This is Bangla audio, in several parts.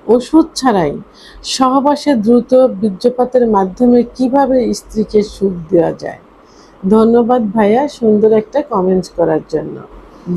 ওষুধ ছাড়াই সহবাসে দ্রুত বীর্যপাতের মাধ্যমে কিভাবে স্ত্রীকে সুখ দেওয়া যায়। ধন্যবাদ ভাইয়া সুন্দর একটা কমেন্টস করার জন্য।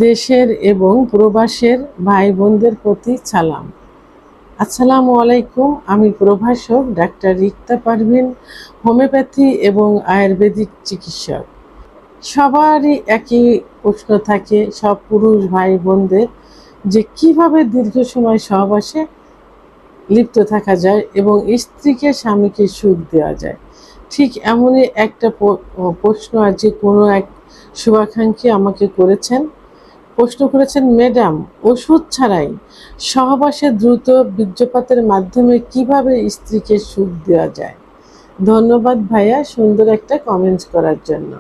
দেশের এবং প্রবাসের ভাই বোনদের প্রতি সালাম। আসসালামু আলাইকুম। আমি প্রভাষক ডাক্তার রিক্তা পারভিন, হোমিওপ্যাথি এবং আয়ুর্বেদিক চিকিৎসক। সবারই একই প্রশ্ন থাকে সব পুরুষ ভাই বোনদের, যে কিভাবে দীর্ঘ সময় সহবাসে লিপ্ত থাকা যায় এবং স্ত্রীকে স্বামীকে সুখ দেওয়া যায়। ঠিক এমনই একটা প্রশ্ন আজকে কোনো এক শুভাকাঙ্ক্ষী আমাকে প্রশ্ন করেছেন, ম্যাডাম, ওষুধ ছাড়াই সহবাসে দ্রুত বীর্যপাতের মাধ্যমে কিভাবে স্ত্রীকে সুখ দেওয়া যায়। ধন্যবাদ ভাইয়া সুন্দর একটা কমেন্টস করার জন্য।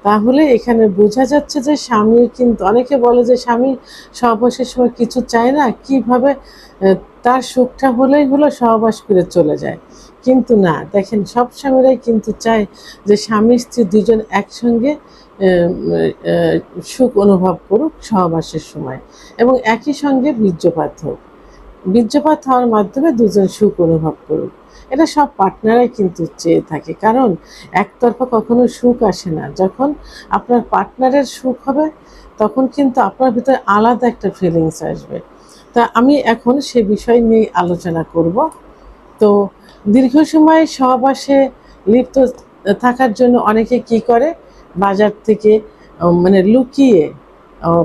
তাহলে এখানে বোঝা যাচ্ছে যে স্বামী কিন্তু, অনেকে বলে যে স্বামী সহবাসের সময় কিছু চায় না, কিভাবে তার সুখটা হলেই হলো, সহবাস করে চলে যায়। কিন্তু না, দেখেন সব স্বামীরাই কিন্তু চায় যে স্বামী স্ত্রী দুজন একসঙ্গে সুখ অনুভব করুক সহবাসের সময়, এবং একই সঙ্গে বীর্যপাত হোক। বীর্যপাত হওয়ার মাধ্যমে দুজন সুখ অনুভব করুক, এটা সব পার্টনারাই কিন্তু চেয়ে থাকে। কারণ একতরফা কখনো সুখ আসে না। যখন আপনার পার্টনারের সুখ হবে তখন কিন্তু আপনার ভিতরে আলাদা একটা ফিলিংস আসবে। তা আমি এখন সে বিষয় নিয়ে আলোচনা করব। তো দীর্ঘ সময় সহবাসে লিপ্ত থাকার জন্য অনেকে কি করে, বাজার থেকে মানে লুকিয়ে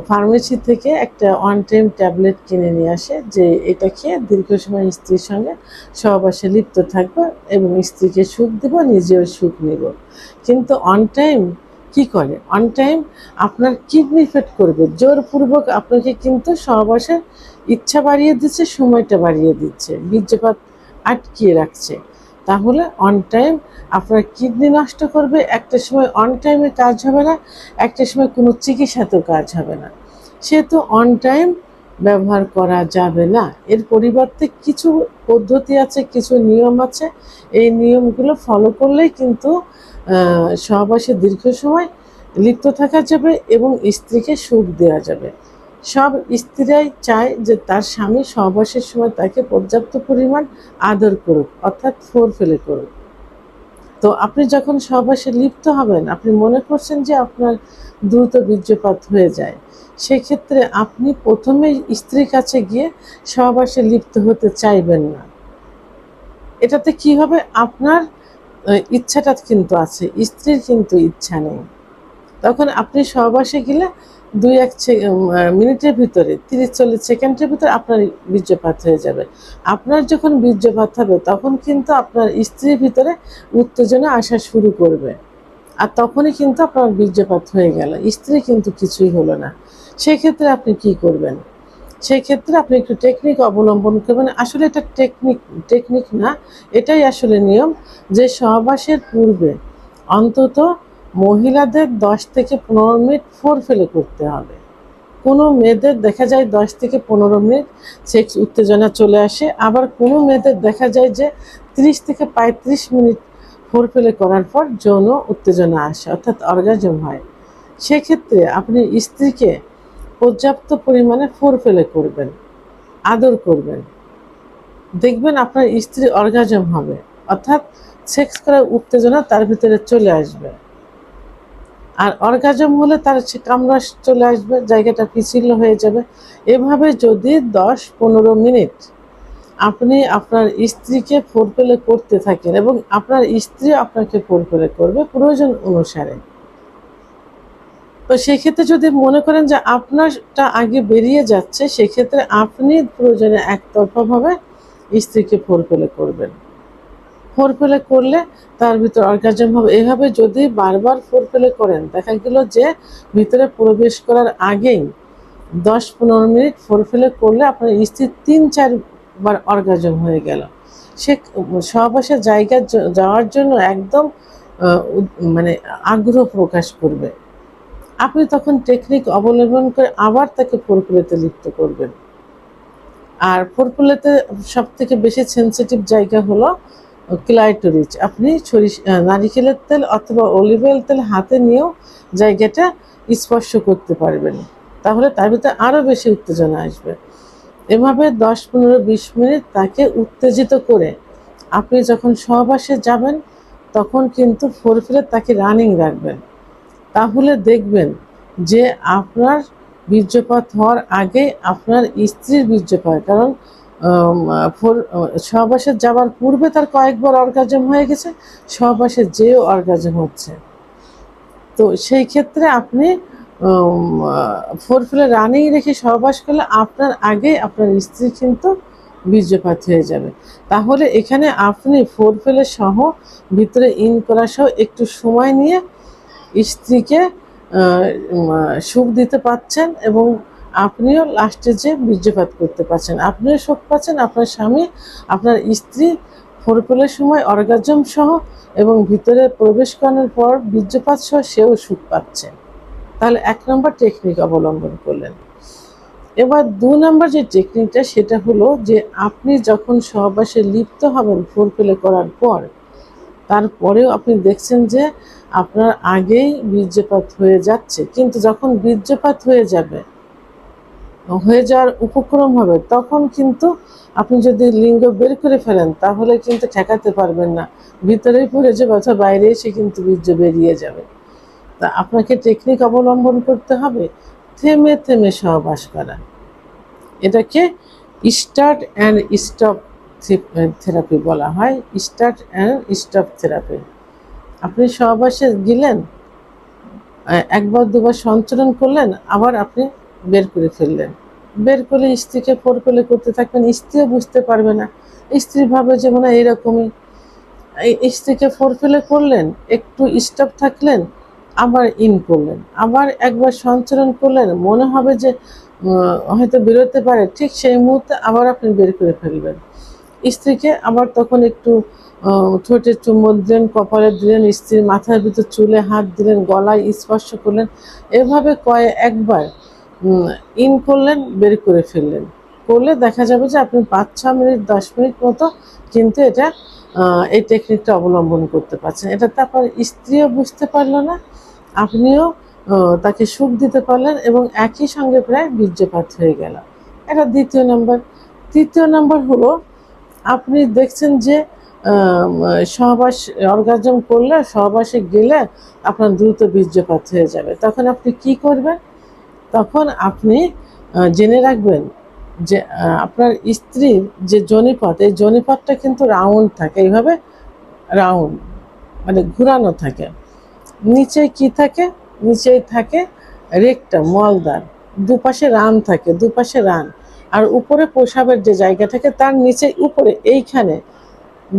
ফার্মেসি থেকে একটা ওয়ান টাইম ট্যাবলেট কিনে নিয়ে আসে, যে এটা খেয়ে দীর্ঘ সময় স্ত্রীর সঙ্গে সহবাসে লিপ্ত থাকবো এবং স্ত্রীকে সুখ দেবো, নিজেও সুখ নেব। কিন্তু অন টাইম কি করে, অন টাইম আপনার কিডনি ইফেক্ট করবে, জোরপূর্বক আপনাকে কিন্তু সহবাসের ইচ্ছা বাড়িয়ে দিচ্ছে, সময়টা বাড়িয়ে দিচ্ছে, বীর্যপাত আটকিয়ে রাখছে। তাহলে অন টাইম আপনার কিডনি নষ্ট করবে, একটা সময় অন টাইমে কাজ হবে না, একটা সময় কোনো চিকিৎসাতেও কাজ হবে না। সেহেতু অন টাইম ব্যবহার করা যাবে না। এর পরিবর্তে কিছু পদ্ধতি আছে, কিছু নিয়ম আছে। এই নিয়মগুলো ফলো করলেই কিন্তু সহবাসে দীর্ঘ সময় লিপ্ত থাকা যাবে এবং স্ত্রীকে সুখ দেওয়া যাবে। সব স্ত্রীরাই চায় যে তার স্বামী সহবাসের সময় তাকে পর্যাপ্ত পরিমাণ আদর করুক, অর্থাৎ ফোরপ্লে করুক। তো আপনি যখন সহবাসে লিপ্ত হবেন, আপনি মনে করছেন যে আপনার দ্রুত বীর্যপাত হয়ে যায়, সেক্ষেত্রে আপনি প্রথমেই স্ত্রীর কাছে গিয়ে সহবাসে লিপ্ত হতে চাইবেন না। এটাতে কি হবে, আপনার ইচ্ছাটা কিন্তু আছে, স্ত্রীর কিন্তু ইচ্ছা নেই। তখন আপনি সহবাসে গেলে 2-1 মিনিটের ভিতরে, 30-40 সেকেন্ডের ভিতরে আপনার বীর্যপাত হয়ে যাবে। আপনার যখন বীর্যপাত হবে তখন কিন্তু আপনার স্ত্রীর ভিতরে উত্তেজনা আসা শুরু করবে, আর তখনই কিন্তু আপনার বীর্যপাত হয়ে গেল, স্ত্রী কিন্তু কিছুই হলো না। সেক্ষেত্রে আপনি কি করবেন, সেক্ষেত্রে আপনি একটু টেকনিক অবলম্বন করবেন। আসলে এটা টেকনিক না, এটাই আসলে নিয়ম, যে সহবাসের পূর্বে অন্তত মহিলাদের 10 থেকে 15 মিনিট ফোরপ্লে করতে হবে। কোনো মেয়েদের দেখা যায় 10 থেকে 15 মিনিট সেক্স উত্তেজনা চলে আসে, আবার কোনো মেয়েদের দেখা যায় যে 30 থেকে 35 মিনিট ফোরপ্লে করার পর যৌন উত্তেজনা আসে, অর্থাৎ অর্গাজম হয়। সেক্ষেত্রে আপনি স্ত্রীকে পর্যাপ্ত পরিমাণে ফোরপ্লে করবেন, আদর করবেন, দেখবেন আপনার স্ত্রী অর্গাজম হবে, অর্থাৎ সেক্স করার উত্তেজনা তার ভিতরে চলে আসবে। আর অর্গাজম হলে তার কামড়া চলে আসবে, জায়গাটা পিছিল হয়ে যাবে। এভাবে যদি 10-15 মিনিট আপনি আপনার স্ত্রীকে ফোরপ্লে করতে থাকেন এবং আপনার স্ত্রী আপনাকে ফোরপ্লে করবে প্রয়োজন অনুসারে, তো সেক্ষেত্রে যদি মনে করেন যে আপনারটা আগে বেরিয়ে যাচ্ছে, সেক্ষেত্রে আপনি প্রয়োজনে একতরফাভাবে স্ত্রীকে ফোরপ্লে করবেন। ফোরপ্লে করলে তার ভিতর অর্গাজম হবে। এভাবে যদি বারবার ফোরপ্লে করেন, দেখা গেল যে ভিতরে প্রবেশ করার আগেই 10-15 মিনিট ফোরপ্লে করলে আপনার স্ত্রী 3-4 বার অর্গাজম হয়ে গেল। সে সহবাসের জায়গায় যাওয়ার জন্য একদম মানে আগ্রহ প্রকাশ করবে। আপনি তখন টেকনিক অবলম্বন করে আবার তাকে ফোরপ্লেতে লিপ্ত করবেন। আর ফোরপ্লেতে সব থেকে বেশি সেন্সিটিভ জায়গা হলো ক্লাইটোরিস। আপনি নারিকেলের তেল অথবা অলিভ অয়েল তেল হাতে নিয়েও জায়গাটা স্পর্শ করতে পারবেন, তাহলে তার ভিতরে আরও বেশি উত্তেজনা আসবে। এভাবে 10, 15, 20 মিনিট তাকে উত্তেজিত করে আপনি যখন সহবাসে যাবেন তখন কিন্তু ফোরফিলে তাকে রানিং রাখবেন। তাহলে দেখবেন যে আপনার বীর্যপাত হওয়ার আগে আপনার স্ত্রীর বীর্যপাত, কারণ সহবাসে যাওয়ার পূর্বে তার কয়েকবার অর্গাজম হয়ে গেছে, সহবাসে যেও অর্গাজম হচ্ছে। তো সেই ক্ষেত্রে আপনি ফোরফিলে রানিং রেখে সহবাস করলে আপনার আগে আপনার স্ত্রী কিন্তু বীর্যপাত হয়ে যাবে। তাহলে এখানে আপনি ফোরফিলে সহ ভিতরে ইন করা সহ একটু সময় নিয়ে স্ত্রীকে সুখ দিতে পারছেন এবং আপনিও লাস্টে যে বীর্যপাত করতে পারছেন, আপনিও সুখ পাচ্ছেন, আপনার স্বামী, আপনার স্ত্রী ফোরফিলের সময় অর্গাজম সহ এবং ভিতরে প্রবেশ করানোর পর বীর্যপাত সহ সেও সুখ পাচ্ছে। তাহলে 1 নম্বর টেকনিক অবলম্বন করলেন। এবার 2 নম্বর যে টেকনিকটা সেটা হলো যে আপনি যখন সহবাসে লিপ্ত হবেন ফোরফিলে করার পর, তারপরেও আপনি দেখছেন যে আপনার আগেই বীর্যপাত হয়ে যাচ্ছে, কিন্তু যখন বীর্যপাত হয়ে যাওয়ার উপক্রম হবে তখন কিন্তু আপনি যদি লিঙ্গ বের করে ফেলেন তাহলে কিন্তু ঠেকাতে পারবেন না, ভিতরেই পড়ে যাবে অথবা বাইরে এসে কিন্তু বীর্য বেরিয়ে যাবে। তা আপনাকে টেকনিক অবলম্বন করতে হবে থেমে থেমে সহবাস করা। এটাকে স্টার্ট অ্যান্ড স্টপ থেরাপি বলা হয়। Start and stop therapy. আপনি সহবাসে গেলেন, 1 বার 2 বার সঞ্চালন করলেন, আবার আপনি বের করে ফেললেন, বের করে স্ত্রীকে ফোরফিলে করতে থাকবেন, স্ত্রীও বুঝতে পারবে না, স্ত্রী ভাবে যে মনে হয় এরকমই। স্ত্রীকে ফোরফিলে করলেন, একটু স্টপ থাকলেন, আবার ইন করলেন, আবার 1 বার সঞ্চালন করলেন, মনে হবে যে হয়তো বেরোতে পারে, ঠিক সেই মুহূর্তে আবার আপনি বের করে ফেলবেন স্ত্রীকে। আবার তখন একটু ঠোঁটে চুম্বন দিলেন, কপালে দিলেন, স্ত্রীর মাথার ভিতর চুলে হাত দিলেন, গলায় স্পর্শ করলেন, এভাবে একবার ইন করলেন, বের করে ফেললেন। করলে দেখা যাবে যে আপনি 5-6 মিনিট 10 মিনিট মতো কিন্তু এটা এই টেকনিকটা অবলম্বন করতে পারছেন। এটাতে আপনার স্ত্রীও বুঝতে পারলো না, আপনিও তাকে সুখ দিতে পারলেন এবং একই সঙ্গে প্রায় বীর্যপাত হয়ে গেল। এটা 2 নম্বর। 3 নম্বর হলো আপনি দেখছেন যে সহবাস অর্গাজম করলে, সহবাসে গেলে আপনার দ্রুত বীর্যপাত হয়ে যাবে। তখন আপনি কি করবেন? তখন আপনি জেনে রাখবেন যে আপনার স্ত্রীর যে যোনিপথ, এই যোনিপথটা কিন্তু রাউন্ড থাকে, এইভাবে রাউন্ড মানে ঘুরানো থাকে। নিচে কি থাকে? নিচেই থাকে রেকটাম, মলদ্বার, দুপাশে রান থাকে, দুপাশে রান, আর উপরে প্রসাবের যে জায়গা থাকে তার নিচে উপরে এইখানে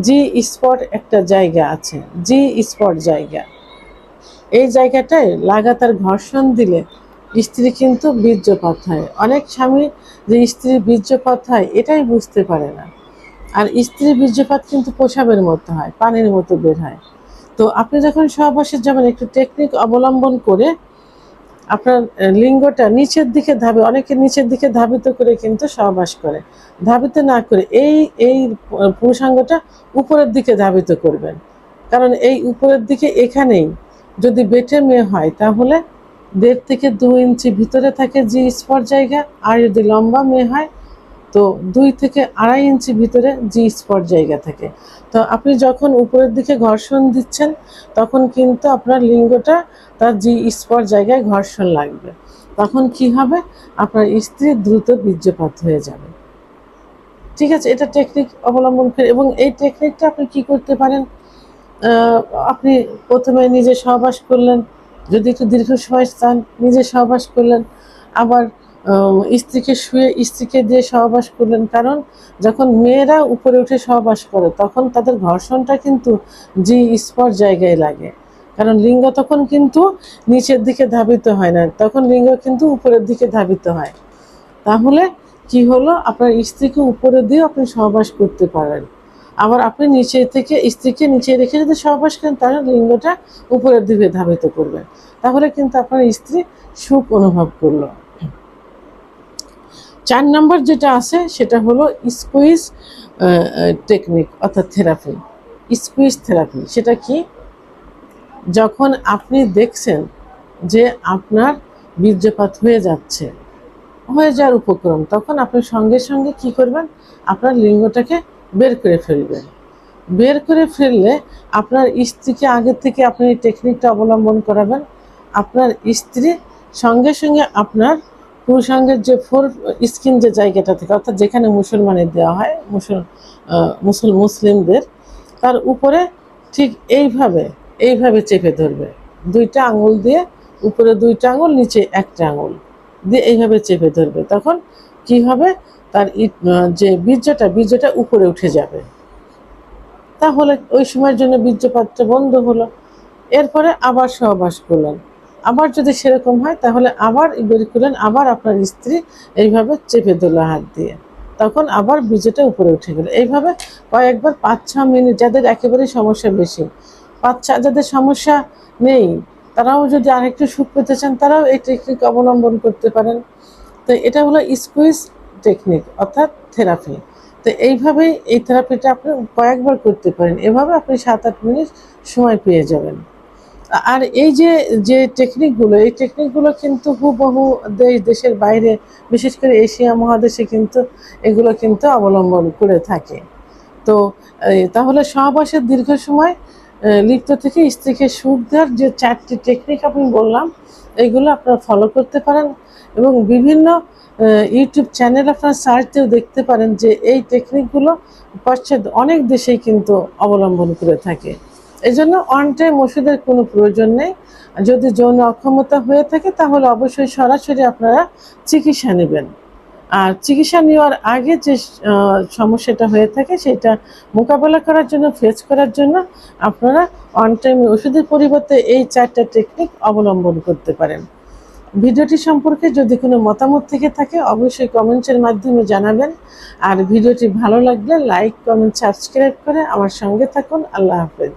জি স্পট একটা জায়গা আছে, জি স্পট জায়গা। এই জায়গাটায় লাগাতার ঘর্ষণ দিলে স্ত্রী কিন্তু বীর্যপাত হয়। অনেক স্বামী যে স্ত্রীর বীর্যপাত হয় এটাই বুঝতে পারে না, আর স্ত্রীর বীর্যপাত কিন্তু প্রসাবের মতো হয়, পানির মতো বের হয়। তো আপনি যখন সহবাসে যাবেন একটু টেকনিক অবলম্বন করে আপনার লিঙ্গটা নিচের দিকে অনেকে নিচের দিকে ধাবিত করে কিন্তু সহবাস করে, ধাবিত না করে এই এই পুরুষাঙ্গটা উপরের দিকে ধাবিত করবেন। কারণ এই উপরের দিকে এখানেই যদি বেটে মেয়ে হয় তাহলে 1.5 থেকে 2 ইঞ্চি ভিতরে থাকে জি স্পট জায়গা, আর যদি লম্বা মেয়ে হয় তো 2 থেকে 2.5 ইঞ্চি ভিতরে জি স্পট জায়গা থাকে। তো আপনি যখন উপরের দিকে ঘর্ষণ দিচ্ছেন তখন কিন্তু আপনার লিঙ্গটা তার জি স্পট জায়গায় ঘর্ষণ লাগবে, তখন কি হবে? আপনার স্ত্রী দ্রুত বীর্যপাত হয়ে যাবে। ঠিক আছে, এটা টেকনিক অবলম্বন করে। এবং এই টেকনিকটা আপনি কি করতে পারেন, আপনি প্রথমে নিজে সহবাস করলেন, যদি একটু দীর্ঘ সময় চান নিজে সহবাস করলেন, আবার স্ত্রীকে শুয়ে স্ত্রীকে দিয়ে সহবাস করলেন। কারণ যখন মেয়েরা উপরে উঠে সহবাস করে তখন তাদের ঘর্ষণটা কিন্তু জি স্পট জায়গায় লাগে, কারণ লিঙ্গ তখন কিন্তু নিচের দিকে ধাবিত হয় না, তখন লিঙ্গ কিন্তু উপরের দিকে ধাবিত হয়। তাহলে কি হলো, আপনার স্ত্রীকে উপরে দিয়ে আপনি সহবাস করতে পারেন, আবার আপনি নিচে থেকে স্ত্রীকে নিচে রেখে যদি সহবাস করেন তাহলে লিঙ্গটা উপরের দিকে ধাবিত করবেন, তাহলে কিন্তু আপনার স্ত্রী সুখ অনুভব করলো। 4 নম্বর যেটা আছে সেটা হলো স্কুইজ টেকনিক অর্থাৎ থেরাপি। স্কুইজ থেরাপি সেটা কি? যখন আপনি দেখছেন যে আপনার বীর্যপাত হয়ে যাচ্ছে, হয়ে যাওয়ার উপক্রম, তখন আপনি সঙ্গে সঙ্গে কি করবেন, আপনার লিঙ্গটাকে বের করে ফেলবেন। বের করে ফেললে আপনার স্ত্রীকে আগে থেকে আপনি এই টেকনিকটা অবলম্বন করাবেন। আপনার স্ত্রী সঙ্গে সঙ্গে আপনার পুরুষাঙ্গের যে ফোর স্কিন যে জায়গাটা থেকে, অর্থাৎ যেখানে মুসলমানের দেওয়া হয়, মুসলিমদের, তার উপরে ঠিক এইভাবে চেপে ধরবে। দুইটা আঙুল দিয়ে, উপরে দুইটা আঙুল, নিচে একটা আঙুল দিয়ে এইভাবে চেপে ধরবে। তখন কি হবে, তার যে বীর্যটা উপরে উঠে যাবে। তাহলে ওই সময়ের জন্য বীর্যপাতটা বন্ধ হলো। এরপরে আবার সহবাস করলেন। আবার যদি সেরকম হয় তাহলে আবার বের করলেন, আবার আপনার স্ত্রী এইভাবে চেপে দিল হাত দিয়ে, তখন আবার বীর্যটা উপরে উঠে গেল। এইভাবে কয়েকবার 5-6 মিনিট, যাদের একেবারেই সমস্যা বেশি, যাদের সমস্যা নেই, তারাও যদি আরেকটু সুখ পেতে চান তারাও এই টেকনিক অবলম্বন করতে পারেন। তো এটা হলো স্কুইজ টেকনিক, অর্থাৎ থেরাপি। তো এইভাবেই এই থেরাপিটা আপনি কয়েকবার করতে পারেন। এভাবে আপনি 7-8 মিনিট সময় পেয়ে যাবেন। আর এই যে এই টেকনিকগুলো কিন্তু হুবহু দেশের বাইরে, বিশেষ করে এশিয়া মহাদেশে কিন্তু এগুলো কিন্তু অবলম্বন করে থাকে। তো তাহলে সহবাসের দীর্ঘ সময় লিপ্ত থেকে স্ত্রীকে সুখ দেওয়ার যে 4টি টেকনিক আমি বললাম, এগুলো আপনারা ফলো করতে পারেন। এবং বিভিন্ন ইউটিউব চ্যানেল আপনারা সার্চ দিয়েও দেখতে পারেন যে এই টেকনিকগুলো পাশ্চাত্য অনেক দেশেই কিন্তু অবলম্বন করে থাকে। এই জন্য অন টাইম ওষুধের কোনো প্রয়োজন নেই। যদি যৌন অক্ষমতা হয়ে থাকে তাহলে অবশ্যই সরাসরি আপনারা চিকিৎসা নেবেন। আর চিকিৎসা নেওয়ার আগে যে সমস্যাটা হয়ে থাকে সেটা মোকাবেলা করার জন্য, ফেস করার জন্য আপনারা অন টাইম ওষুধের পরিবর্তে এই 4টা টেকনিক অবলম্বন করতে পারেন। ভিডিওটি সম্পর্কে যদি কোনো মতামত থেকে থাকে অবশ্যই কমেন্টের মাধ্যমে জানাবেন। আর ভিডিওটি ভালো লাগলে লাইক, কমেন্ট, সাবস্ক্রাইব করে আমার সঙ্গে থাকুন। আল্লাহ হাফেজ।